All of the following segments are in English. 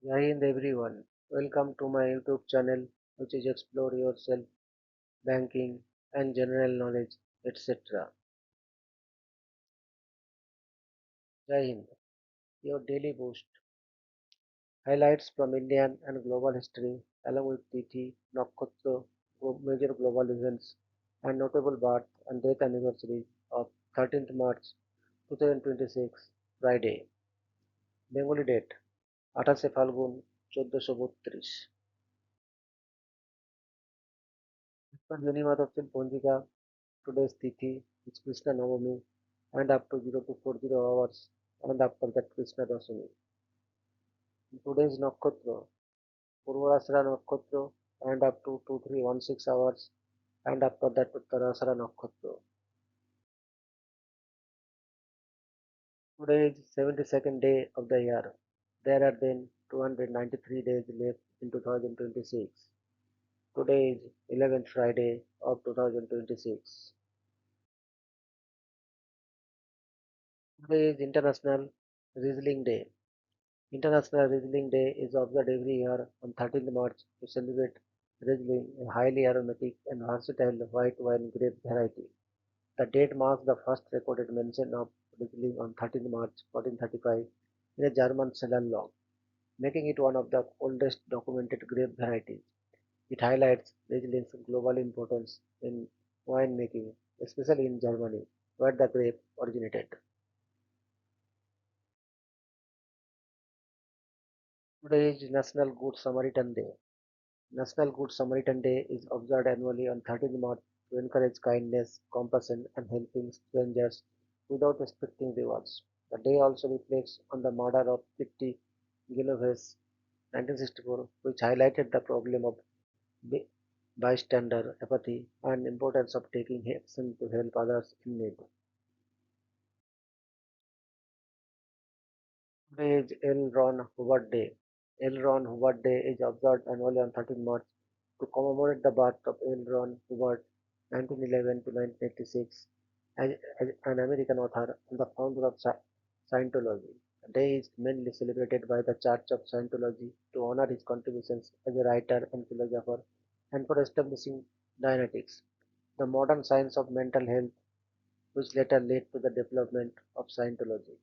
Jai Hind everyone. Welcome to my YouTube channel, which is Explore Yourself, Banking, and General Knowledge, etc. Jai Hind. Your daily boost. Highlights from Indian and global history, along with Tithi, Nakshatra, major global events, and notable birth and death anniversaries of 13th March 2026, Friday. Bengali date, 28 Phalgun 1432। As per Unimath Ponjika, today's Tithi is Krishna Navami and up to 0240 hours and after that Krishna Dasami. Today's Nakshatra, Purvasara Nakshatra and up to 2316 hours and after that Uttarasara Nakshatra. Today is 72nd day of the year. There are then 293 days left in 2026. Today is 11th Friday of 2026. Today is International Riesling Day. International Riesling Day is observed every year on 13th March to celebrate Riesling, a highly aromatic and versatile white wine grape variety. The date marks the first recorded mention of Riesling on 13th March 1435 in a German cellar log, making it one of the oldest documented grape varieties. It highlights Riesling's global importance in winemaking, especially in Germany, where the grape originated. Today is National Good Samaritan Day. National Good Samaritan Day is observed annually on 13th March to encourage kindness, compassion, and helping strangers without expecting rewards. The day also reflects on the murder of Tithi Genovese 1964, which highlighted the problem of bystander apathy and importance of taking action to help others in need. Today is L. Ron Hubbard Day. L. Ron Hubbard Day is observed annually on 13 March to commemorate the birth of L. Ron Hubbard, 1911 to 1986, as an American author and the founder of Scientology. The day is mainly celebrated by the Church of Scientology to honor his contributions as a writer and philosopher and for establishing Dianetics, the modern science of mental health, which later led to the development of Scientology.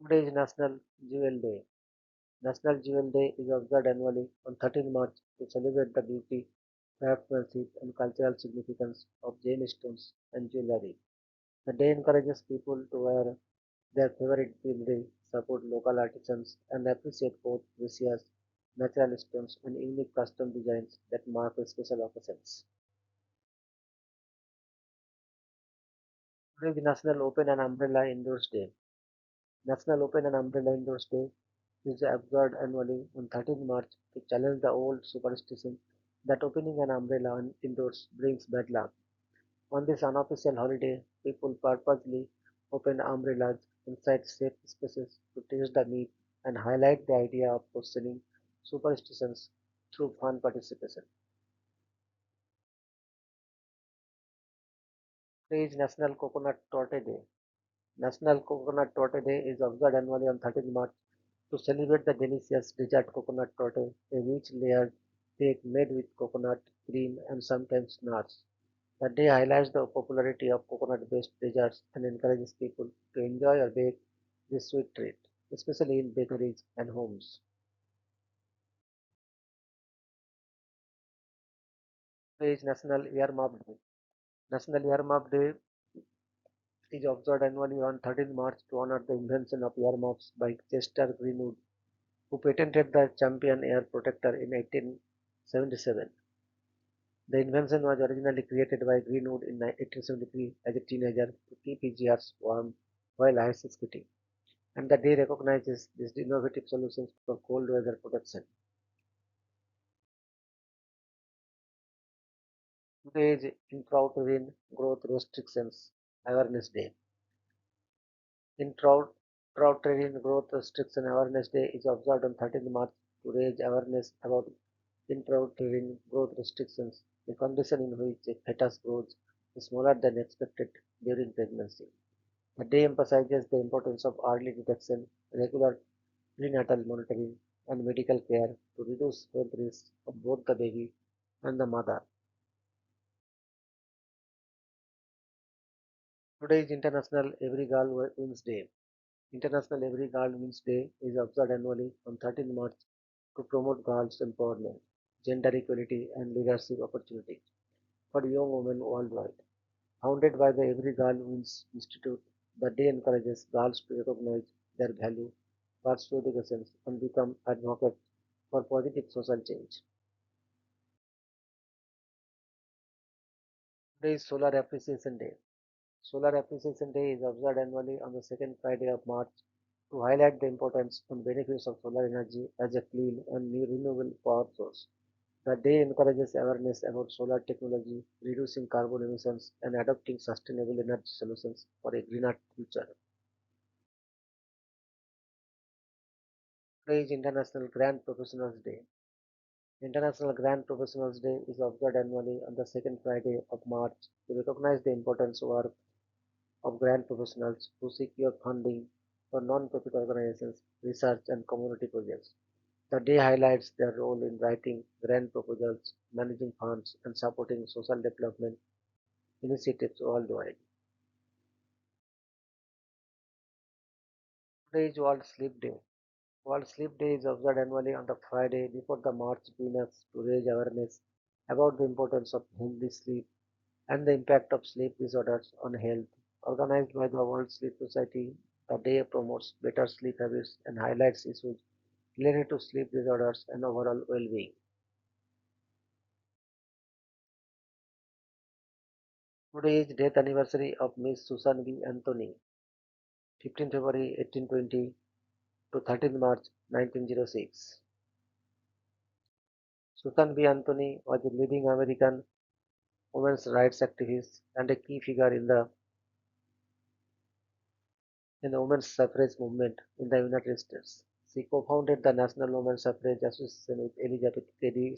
Today is National Jewel Day. National Jewel Day is observed annually on 13 March to celebrate the beauty, craftsmanship, and cultural significance of gemstones and jewelry. The day encourages people to wear their favorite jewelry, support local artisans, and appreciate both precious natural stones and unique custom designs that mark special occasions. Today is National Open and Umbrella Indoors Day. National Open and Umbrella Indoors Day is observed annually on 13th March to challenge the old superstition that opening an umbrella indoors brings bad luck. On this unofficial holiday, people purposely open umbrellas inside safe spaces to test the myth and highlight the idea of questioning superstitions through fun participation. Today is National Coconut Torte Day. National Coconut Torte Day is observed annually on 13th March to celebrate the delicious dessert coconut torte, a rich layered cake made with coconut, cream, and sometimes nuts. The day highlights the popularity of coconut-based desserts and encourages people to enjoy or bake this sweet treat, especially in bakeries and homes. Today is National Earmuff Day. National Earmuff Day is observed annually on 13th March to honor the invention of earmuffs by Chester Greenwood, who patented the Champion Air Protector in 1877. The invention was originally created by Greenwood in 1873 as a teenager to keep his ears warm while ice skating, and the day recognizes these innovative solutions for cold weather protection. Today is Intrauterine Growth Restrictions Awareness Day. Intrauterine Growth Restriction Awareness Day is observed on 13th March to raise awareness about intrauterine growth restrictions, a condition in which a fetus grows smaller than expected during pregnancy. The day emphasizes the importance of early detection, regular prenatal monitoring, and medical care to reduce health risks of both the baby and the mother. Today is International Every Girl Wins Day. International Every Girl Wins Day is observed annually on 13 March to promote girls' empowerment, gender equality, and leadership opportunities for young women worldwide. Founded by the Every Girl Wins Institute, the day encourages girls to recognize their value, pursue education, and become advocates for positive social change. Today is Solar Appreciation Day. Solar Appreciation Day is observed annually on the second Friday of March to highlight the importance and benefits of solar energy as a clean and renewable power source. The day encourages awareness about solar technology, reducing carbon emissions, and adopting sustainable energy solutions for a greener future. Today is International Grand Professionals Day. International Grand Professionals Day is observed annually on the second Friday of March to recognize the important work of grant professionals who secure funding for non-profit organizations, research, and community projects. The day highlights their role in writing grant proposals, managing funds, and supporting social development initiatives worldwide. Today is World Sleep Day. World Sleep Day is observed annually on the Friday before the March winners to raise awareness about the importance of healthy sleep and the impact of sleep disorders on health. Organized by the World Sleep Society, the day promotes better sleep habits and highlights issues related to sleep disorders and overall well-being. Today is death anniversary of Miss Susan B. Anthony, 15 February 1820 to 13 March 1906. Susan B. Anthony was a leading American women's rights activist and a key figure in the women's suffrage movement in the United States. She co-founded the National Women's Suffrage Association with Elizabeth Cady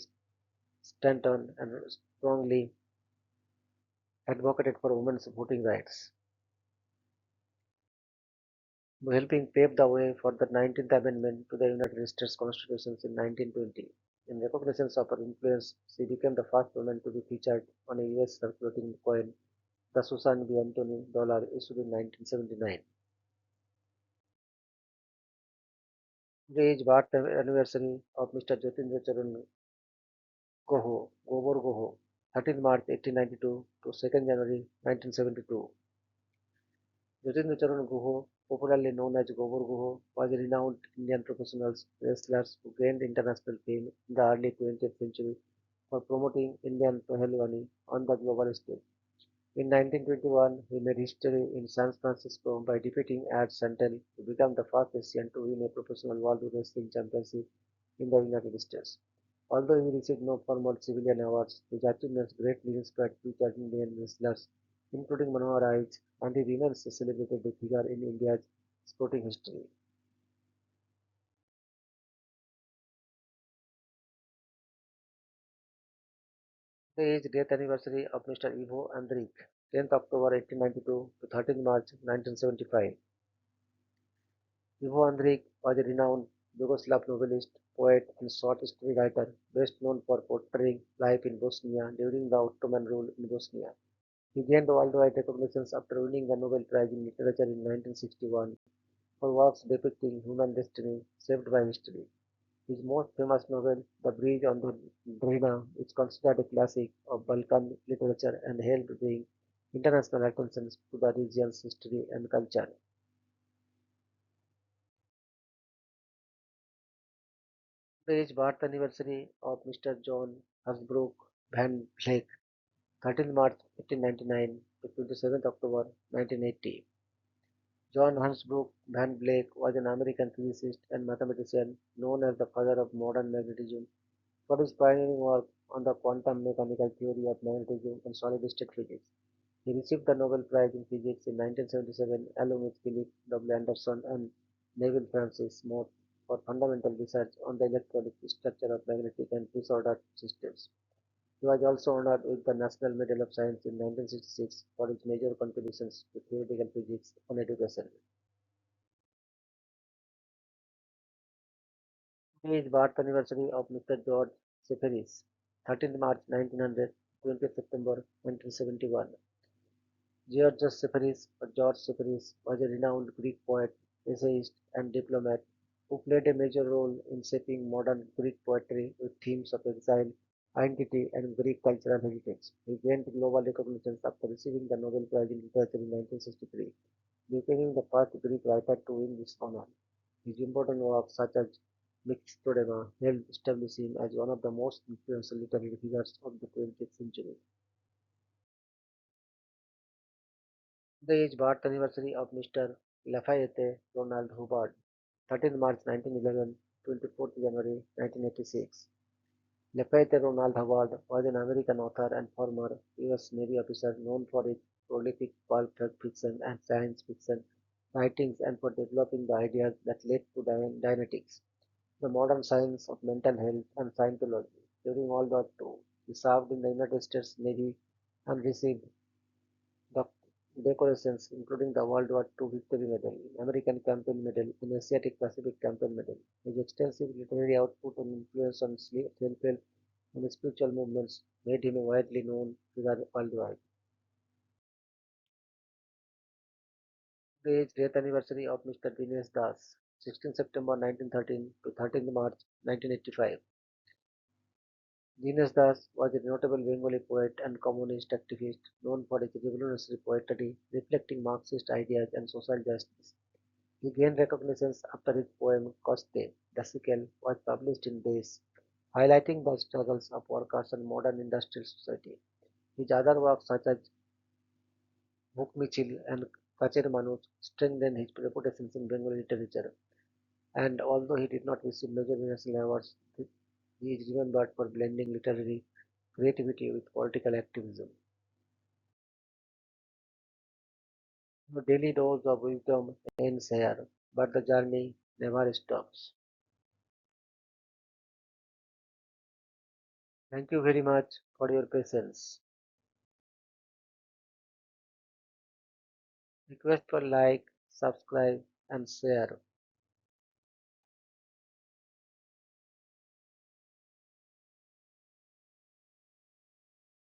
Stanton and strongly advocated for women's voting rights, helping pave the way for the 19th Amendment to the United States Constitution in 1920. In recognition of her influence, she became the first woman to be featured on a US circulating coin, the Susan B. Anthony dollar issued in 1979. Today is birth anniversary of Mr. Jyotindra Charan Goho, Gobor Goho, 13 March 1892 to 2nd January 1972. Jyotindra Charan Guho, popularly known as Gobor Guho, was a renowned Indian professional wrestler who gained international fame in the early 20th century for promoting Indian Pahalwani on the global stage. In 1921, he made history in San Francisco by defeating Ed Santel to become the first Asian to win a professional World Wrestling Championship in the United States. Although he received no formal civilian awards, his achievements greatly inspired future Indian wrestlers, including Manohar Aij, and he remains a celebrated figure in India's sporting history. Today is death anniversary of Mr. Ivo Andrić, 10th October 1892 to 13th March 1975. Ivo Andrić was a renowned Yugoslav novelist, poet, and short story writer, best known for portraying life in Bosnia during the Ottoman rule in Bosnia. He gained worldwide recognition after winning the Nobel Prize in Literature in 1961 for works depicting human destiny shaped by history. His most famous novel, The Bridge on the Drina, is considered a classic of Balkan literature and helped bring international attention to the region's history and culture. Today is birth anniversary of Mr. John Hasbrook Van Vleck, 13 March 1899 to 27 October 1980. John Hansbrook Van Vleck was an American physicist and mathematician known as the father of modern magnetism for his pioneering work on the quantum mechanical theory of magnetism and solid-state physics. He received the Nobel Prize in Physics in 1977 along with Philip W. Anderson and Neville Francis Moore for fundamental research on the electronic structure of magnetic and disordered systems. He was also honored with the National Medal of Science in 1966 for his major contributions to theoretical physics on education. Today is birth anniversary of Mr. George Seferis, 13th March 1900, 20th September 1971. Georgios Seferis, or George Seferis, was a renowned Greek poet, essayist, and diplomat who played a major role in shaping modern Greek poetry with themes of exile, identity, and Greek cultural heritage. He gained global recognition after receiving the Nobel Prize in Literature in 1963, becoming the first Greek writer to win this honor. His important works, such as Mixtodema, helped establish him as one of the most influential literary figures of the 20th century. Today is birth anniversary of Mr. Lafayette Ronald Hubbard, 13th March 1911, 24th January 1986. Lafayette Ronald Hubbard was an American author and former U.S. Navy officer known for his prolific pulp fiction and science fiction writings and for developing the ideas that led to Dianetics, the modern science of mental health and Scientology. During World War II, he served in the United States Navy and received doc- decorations including the World War II Victory Medal, American Campaign Medal, and Asiatic Pacific Campaign Medal. His extensive literary output and influence on self-help and spiritual movements made him a widely known figure worldwide. Today is death anniversary of Mr. Dinesh Das, 16 September 1913 to 13 March 1985. Dinesh Das was a notable Bengali poet and communist activist known for his revolutionary poetry reflecting Marxist ideas and social justice. He gained recognition after his poem Koste, the sequel, was published in Days, highlighting the struggles of workers and modern industrial society. His other works, such as Book Michil and Kacher Manoj, strengthened his reputation in Bengali literature. And although he did not receive major national awards, he is remembered for blending literary creativity with political activism. The daily dose of wisdom ends here, but the journey never stops. Thank you very much for your patience. Request for like, subscribe, and share.